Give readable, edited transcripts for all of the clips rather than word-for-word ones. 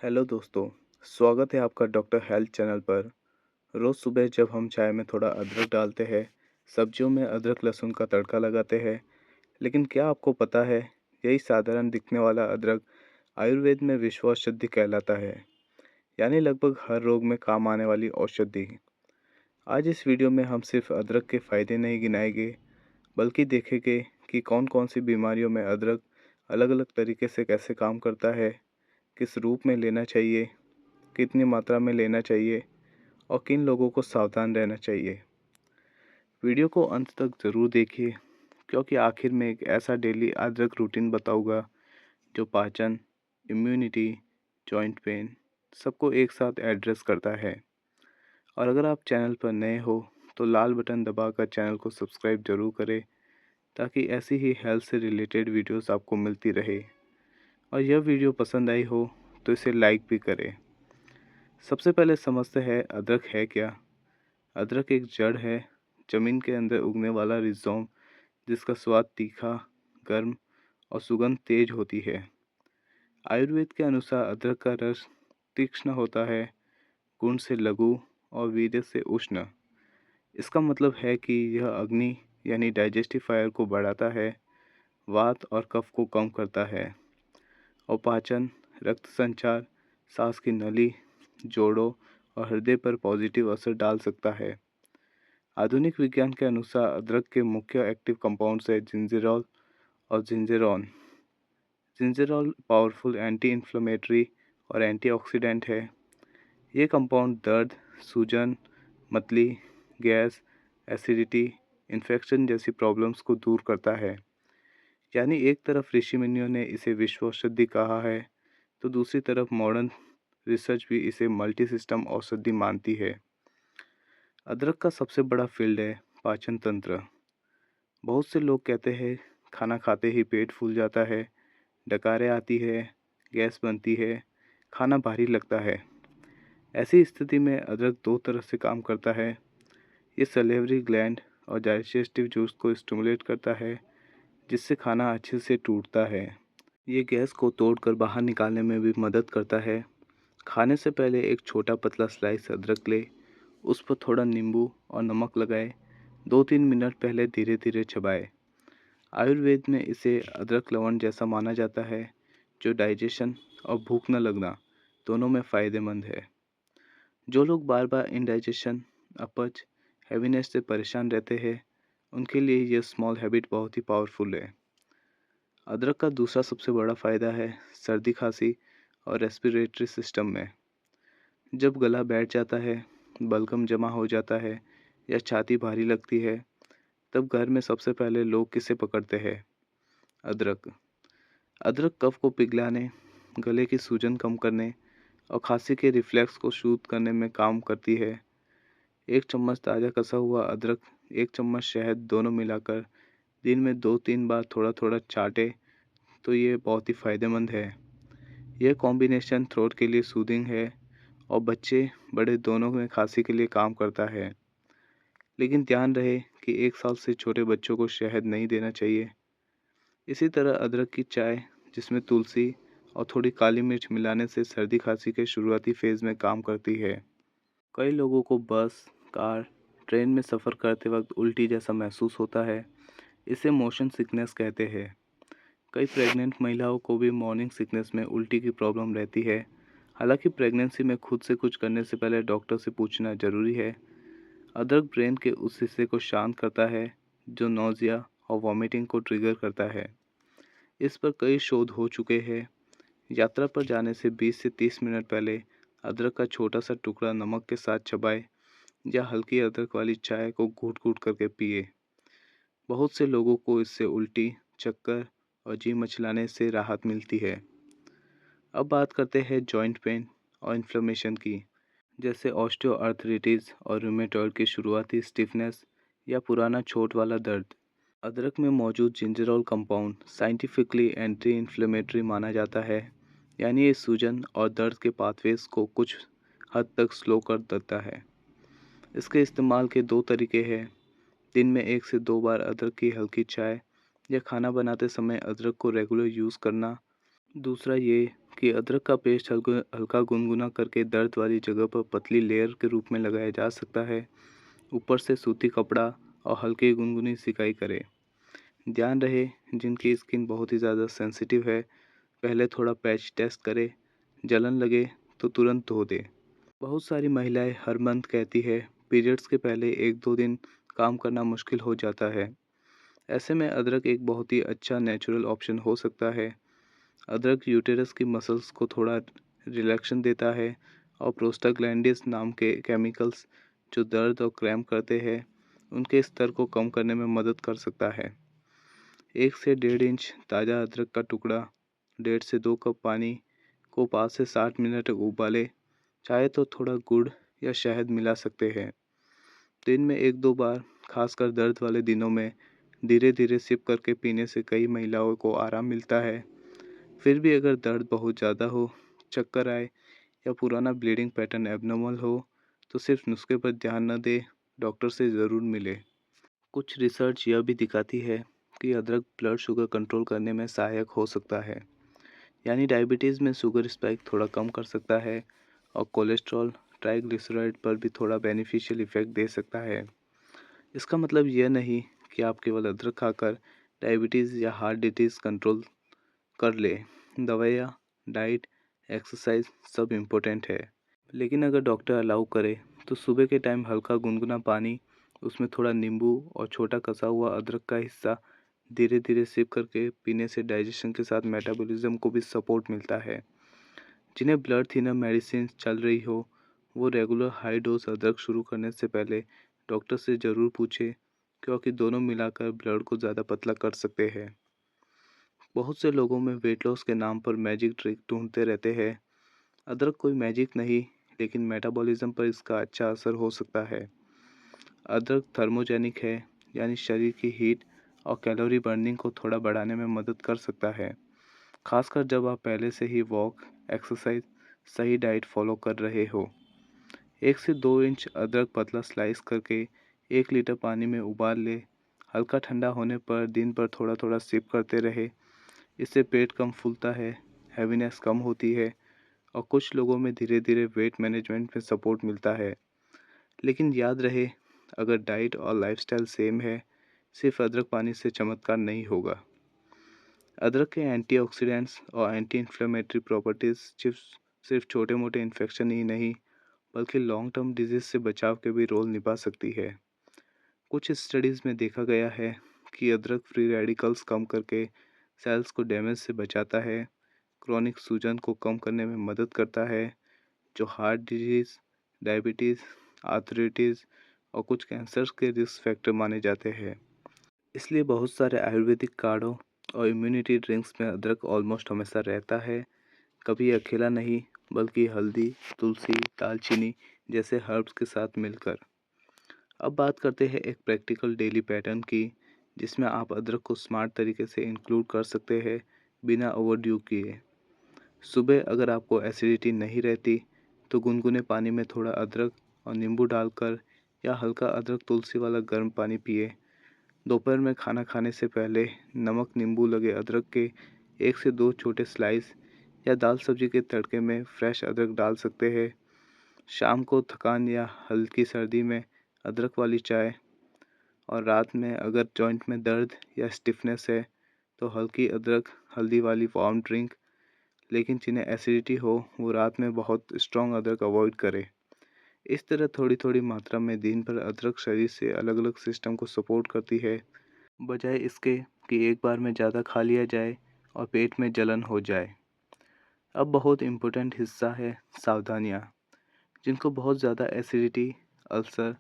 Hello दोस्तों। स्वागत है आपका डॉक्टर हेल्थ चैनल पर। रोज़ सुबह जब हम चाय में थोड़ा अदरक डालते हैं, सब्जियों में अदरक लहसुन का तड़का लगाते हैं, लेकिन क्या आपको पता है, यही साधारण दिखने वाला अदरक आयुर्वेद में विश्व औषधि कहलाता है। यानी लगभग हर रोग में काम आने वाली औषधि। आज इस वीडियो में हम सिर्फ अदरक के फ़ायदे नहीं गिनाएंगे, बल्कि देखेंगे कि कौन कौन सी बीमारियों में अदरक अलग अलग तरीके से कैसे काम करता है, किस रूप में लेना चाहिए, कितनी मात्रा में लेना चाहिए और किन लोगों को सावधान रहना चाहिए। वीडियो को अंत तक ज़रूर देखिए, क्योंकि आखिर में एक ऐसा डेली अदरक रूटीन बताऊंगा जो पाचन, इम्यूनिटी, जॉइंट पेन सबको एक साथ एड्रेस करता है। और अगर आप चैनल पर नए हो तो लाल बटन दबाकर चैनल को सब्सक्राइब जरूर करें, ताकि ऐसी ही हेल्थ से रिलेटेड वीडियोस आपको मिलती रहे। और यह वीडियो पसंद आई हो तो इसे लाइक भी करें। सबसे पहले समझते हैं अदरक है क्या। अदरक एक जड़ है, जमीन के अंदर उगने वाला रिजोम, जिसका स्वाद तीखा, गर्म और सुगंध तेज होती है। आयुर्वेद के अनुसार अदरक का रस तीक्ष्ण होता है, गुण से लघु और वीर्य से उष्ण। इसका मतलब है कि यह अग्नि यानी डाइजेस्टिव फायर को बढ़ाता है, वात और कफ को कम करता है और पाचन, रक्त संचार, सांस की नली, जोड़ों और हृदय पर पॉजिटिव असर डाल सकता है। आधुनिक विज्ञान के अनुसार अदरक के मुख्य एक्टिव कंपाउंड्स है जिंजेरोल और जिंजेरॉन। जिंजेरोल पावरफुल एंटी इन्फ्लेमेटरी और एंटीऑक्सीडेंट है। ये कंपाउंड दर्द, सूजन, मतली, गैस, एसिडिटी, इन्फेक्शन जैसी प्रॉब्लम्स को दूर करता है। यानी एक तरफ ऋषि मुनियों ने इसे विश्व औषधि कहा है, तो दूसरी तरफ मॉडर्न रिसर्च भी इसे मल्टी सिस्टम औषधि मानती है। अदरक का सबसे बड़ा फील्ड है पाचन तंत्र। बहुत से लोग कहते हैं खाना खाते ही पेट फूल जाता है, डकारें आती है, गैस बनती है, खाना भारी लगता है। ऐसी स्थिति में अदरक दो तरह से काम करता है। ये सलेवरी ग्लैंड और डाइजेस्टिव जूस को स्टिमुलेट करता है, जिससे खाना अच्छे से टूटता है। ये गैस को तोड़कर बाहर निकालने में भी मदद करता है। खाने से पहले एक छोटा पतला स्लाइस अदरक ले, उस पर थोड़ा नींबू और नमक लगाए, 2-3 मिनट पहले धीरे धीरे चबाए। आयुर्वेद में इसे अदरक लवण जैसा माना जाता है, जो डाइजेशन और भूख न लगना दोनों में फ़ायदेमंद है। जो लोग बार बार इंडाइजेशन, अपच, हैवीनेस से परेशान रहते हैं, उनके लिए यह स्मॉल हैबिट बहुत ही पावरफुल है। अदरक का दूसरा सबसे बड़ा फ़ायदा है सर्दी खांसी और रेस्पिरेटरी सिस्टम में। जब गला बैठ जाता है, बलगम जमा हो जाता है या छाती भारी लगती है, तब घर में सबसे पहले लोग किसे पकड़ते हैं? अदरक। अदरक कफ को पिघलाने, गले की सूजन कम करने और खांसी के रिफ्लेक्स को शुद्ध करने में काम करती है। एक चम्मच ताज़ा कसा हुआ अदरक, एक चम्मच शहद दोनों मिलाकर दिन में 2-3 बार थोड़ा थोड़ा चाटे तो ये बहुत ही फ़ायदेमंद है। यह कॉम्बिनेशन थ्रोट के लिए सूदिंग है और बच्चे बड़े दोनों में खांसी के लिए काम करता है। लेकिन ध्यान रहे कि 1 साल से छोटे बच्चों को शहद नहीं देना चाहिए। इसी तरह अदरक की चाय, जिसमें तुलसी और थोड़ी काली मिर्च मिलाने से सर्दी खांसी के शुरुआती फेज़ में काम करती है। कई लोगों को बस, कार, ट्रेन में सफ़र करते वक्त उल्टी जैसा महसूस होता है। इसे मोशन सिकनेस कहते हैं। कई प्रेग्नेंट महिलाओं को भी मॉर्निंग सिकनेस में उल्टी की प्रॉब्लम रहती है। हालांकि प्रेगनेंसी में खुद से कुछ करने से पहले डॉक्टर से पूछना ज़रूरी है। अदरक ब्रेन के उस हिस्से को शांत करता है जो नौजिया और वॉमिटिंग को ट्रिगर करता है। इस पर कई शोध हो चुके हैं। यात्रा पर जाने से 20 से 30 मिनट पहले अदरक का छोटा सा टुकड़ा नमक के साथ चबाएं या हल्की अदरक वाली चाय को घूट घूट करके पिए। बहुत से लोगों को इससे उल्टी, चक्कर और जी मचलाने से राहत मिलती है। अब बात करते हैं जॉइंट पेन और इन्फ्लेमेशन की, जैसे ऑस्टियोआर्थराइटिस और रूमेटॉइड की शुरुआती स्टिफनेस या पुराना चोट वाला दर्द। अदरक में मौजूद gingerol compound scientifically anti inflammatory माना जाता है। यानी ये सूजन और दर्द के पाथवेज को कुछ हद तक स्लो कर देता है। इसके इस्तेमाल के दो तरीके हैं। दिन में 1 से 2 बार अदरक की हल्की चाय या खाना बनाते समय अदरक को रेगुलर यूज़ करना। दूसरा ये कि अदरक का पेस्ट हल्का गुनगुना करके दर्द वाली जगह पर पतली लेयर के रूप में लगाया जा सकता है। ऊपर से सूती कपड़ा और हल्की गुनगुनी सिकाई करें। ध्यान रहे, जिनकी स्किन बहुत ही ज़्यादा सेंसिटिव है, पहले थोड़ा पैच टेस्ट करें। जलन लगे तो तुरंत धो दें। बहुत सारी महिलाएं हर मंथ कहती है पीरियड्स के पहले 1-2 दिन काम करना मुश्किल हो जाता है। ऐसे में अदरक एक बहुत ही अच्छा नेचुरल ऑप्शन हो सकता है। अदरक यूटेरस की मसल्स को थोड़ा रिलैक्सन देता है और प्रोस्टाग्लैंडिस नाम के केमिकल्स जो दर्द और क्रैम्प करते हैं, उनके स्तर को कम करने में मदद कर सकता है। 1 से 1.5 इंच ताज़ा अदरक का टुकड़ा 1.5 से 2 कप पानी को 5 से 7 मिनट तक उबालें। चाहे तो थोड़ा गुड़ या शहद मिला सकते हैं। दिन में 1-2 बार, खासकर दर्द वाले दिनों में, धीरे धीरे सिप करके पीने से कई महिलाओं को आराम मिलता है। फिर भी अगर दर्द बहुत ज़्यादा हो, चक्कर आए या पुराना ब्लीडिंग पैटर्न एबनॉर्मल हो, तो सिर्फ नुस्खे पर ध्यान न दें, डॉक्टर से ज़रूर मिलें। कुछ रिसर्च यह भी दिखाती है कि अदरक ब्लड शुगर कंट्रोल करने में सहायक हो सकता है। यानी डायबिटीज़ में शुगर स्पाइक थोड़ा कम कर सकता है और कोलेस्ट्रॉल, ट्राइग्लिसराइड पर भी थोड़ा बेनिफिशियल इफ़ेक्ट दे सकता है। इसका मतलब यह नहीं कि आप केवल अदरक खाकर डायबिटीज़ या हार्ट डिजीज़ कंट्रोल कर ले। दवाइयाँ, डाइट, एक्सरसाइज सब इम्पोर्टेंट है। लेकिन अगर डॉक्टर अलाउ करे तो सुबह के टाइम हल्का गुनगुना पानी, उसमें थोड़ा नींबू और छोटा कसा हुआ अदरक का हिस्सा धीरे धीरे सिप करके पीने से डाइजेशन के साथ मेटाबॉलिज्म को भी सपोर्ट मिलता है। जिन्हें ब्लड थिनर मेडिसिन चल रही हो, वो रेगुलर हाई डोज अदरक शुरू करने से पहले डॉक्टर से ज़रूर पूछे, क्योंकि दोनों मिलाकर ब्लड को ज़्यादा पतला कर सकते हैं। बहुत से लोगों में वेट लॉस के नाम पर मैजिक ट्रिक ढूंढते रहते हैं। अदरक कोई मैजिक नहीं, लेकिन मेटाबॉलिज्म पर इसका अच्छा असर हो सकता है। अदरक थर्मोजेनिक है, यानी शरीर की हीट और कैलोरी बर्निंग को थोड़ा बढ़ाने में मदद कर सकता है, खासकर जब आप पहले से ही वॉक, एक्सरसाइज, सही डाइट फॉलो कर रहे हो। 1 से 2 इंच अदरक पतला स्लाइस करके 1 लीटर पानी में उबाल ले। हल्का ठंडा होने पर दिन भर थोड़ा थोड़ा सिप करते रहे। इससे पेट कम फूलता है, हैवीनेस कम होती है और कुछ लोगों में धीरे धीरे वेट मैनेजमेंट में सपोर्ट मिलता है। लेकिन याद रहे, अगर डाइट और लाइफस्टाइल सेम है, सिर्फ अदरक पानी से चमत्कार नहीं होगा। अदरक के एंटीऑक्सीडेंट्स और एंटी इन्फ्लेमेटरी प्रॉपर्टीज़ सिर्फ छोटे मोटे इन्फेक्शन ही नहीं, बल्कि लॉन्ग टर्म डिजीज़ से बचाव के भी रोल निभा सकती है। कुछ स्टडीज़ में देखा गया है कि अदरक फ्री रेडिकल्स कम करके सेल्स को डैमेज से बचाता है, क्रॉनिक सूजन को कम करने में मदद करता है, जो हार्ट डिजीज़, डायबिटीज़, आर्थराइटिस और कुछ कैंसर्स के रिस्क फैक्टर माने जाते हैं। इसलिए बहुत सारे आयुर्वेदिक काढ़ों और इम्यूनिटी ड्रिंक्स में अदरक ऑलमोस्ट हमेशा रहता है। कभी अकेला नहीं, बल्कि हल्दी, तुलसी, दालचीनी जैसे हर्ब्स के साथ मिलकर। अब बात करते हैं एक प्रैक्टिकल डेली पैटर्न की, जिसमें आप अदरक को स्मार्ट तरीके से इंक्लूड कर सकते हैं, बिना ओवरड्यू किए। सुबह अगर आपको एसिडिटी नहीं रहती, तो गुनगुने पानी में थोड़ा अदरक और नींबू डालकर या हल्का अदरक तुलसी वाला गर्म पानी पिए। दोपहर में खाना खाने से पहले नमक नींबू लगे अदरक के 1 से 2 छोटे स्लाइस या दाल सब्जी के तड़के में फ्रेश अदरक डाल सकते हैं। शाम को थकान या हल्की सर्दी में अदरक वाली चाय, और रात में अगर जॉइंट में दर्द या स्टिफनेस है, तो हल्की अदरक हल्दी वाली वार्म ड्रिंक। लेकिन जिन्हें एसिडिटी हो, वो रात में बहुत स्ट्रॉन्ग अदरक अवॉइड करें। इस तरह थोड़ी थोड़ी मात्रा में दिन भर अदरक शरीर से अलग अलग सिस्टम को सपोर्ट करती है, बजाय इसके कि एक बार में ज़्यादा खा लिया जाए और पेट में जलन हो जाए। अब बहुत इम्पोर्टेंट हिस्सा है सावधानियाँ। जिनको बहुत ज़्यादा एसिडिटी, अल्सर,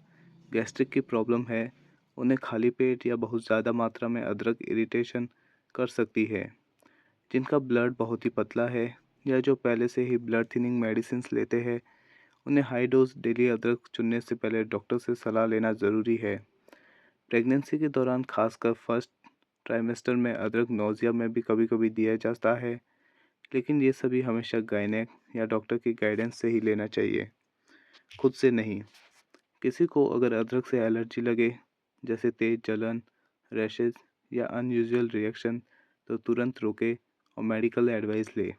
गैस्ट्रिक की प्रॉब्लम है, उन्हें खाली पेट या बहुत ज़्यादा मात्रा में अदरक इरिटेशन कर सकती है। जिनका ब्लड बहुत ही पतला है या जो पहले से ही ब्लड थिनिंग मेडिसिन्स लेते हैं, उन्हें हाई डोज डेली अदरक चुनने से पहले डॉक्टर से सलाह लेना ज़रूरी है। प्रेगनेंसी के दौरान खासकर फर्स्ट ट्राइमेस्टर में अदरक नौजिया में भी कभी कभी दिया जाता है, लेकिन ये सभी हमेशा गायनेक या डॉक्टर की गाइडेंस से ही लेना चाहिए, खुद से नहीं। किसी को अगर अदरक से एलर्जी लगे, जैसे तेज जलन, रैशेज या अनयूजुअल रिएक्शन, तो तुरंत रोके और मेडिकल एडवाइस ले।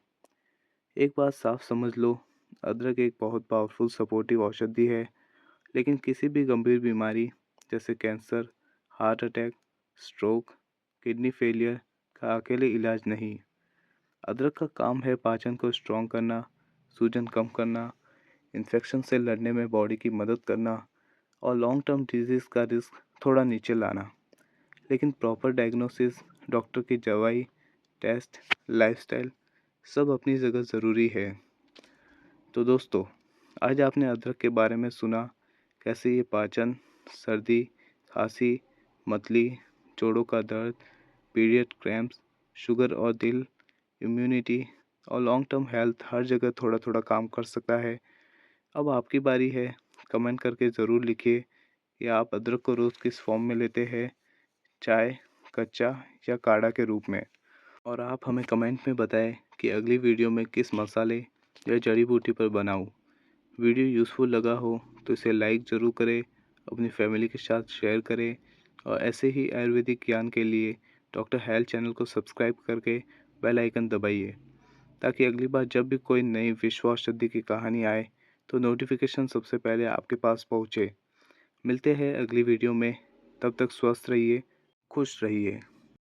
एक बात साफ समझ लो, अदरक एक बहुत पावरफुल सपोर्टिव औषधि है, लेकिन किसी भी गंभीर बीमारी जैसे cancer, heart attack, stroke, kidney failure का अकेले इलाज नहीं। अदरक का काम है पाचन को स्ट्रॉन्ग करना, सूजन कम करना, इन्फेक्शन से लड़ने में बॉडी की मदद करना और लॉन्ग टर्म डिजीज़ का रिस्क थोड़ा नीचे लाना। लेकिन प्रॉपर डायग्नोसिस, डॉक्टर की दवाई, टेस्ट, लाइफस्टाइल सब अपनी जगह ज़रूरी है। तो दोस्तों, आज आपने अदरक के बारे में सुना, कैसे ये पाचन, सर्दी, खांसी, मतली, जोड़ों का दर्द, पीरियड क्रैम्प्स, शुगर और दिल, इम्यूनिटी और लॉन्ग टर्म हेल्थ हर जगह थोड़ा थोड़ा काम कर सकता है। अब आपकी बारी है, कमेंट करके ज़रूर लिखिए कि आप अदरक को रोज़ किस फॉर्म में लेते हैं, चाय, कच्चा या काढ़ा के रूप में। और आप हमें कमेंट में बताएं कि अगली वीडियो में किस मसाले या जड़ी बूटी पर बनाऊं। वीडियो यूज़फुल लगा हो तो इसे लाइक ज़रूर करें, अपनी फैमिली के साथ शेयर करें और ऐसे ही आयुर्वेदिक ज्ञान के लिए डॉक्टर हेल्थ चैनल को सब्सक्राइब करके बेल आइकन दबाइए, ताकि अगली बार जब भी कोई नई विश्व औषधि की कहानी आए तो नोटिफिकेशन सबसे पहले आपके पास पहुँचे। मिलते हैं अगली वीडियो में, तब तक स्वस्थ रहिए, खुश रहिए।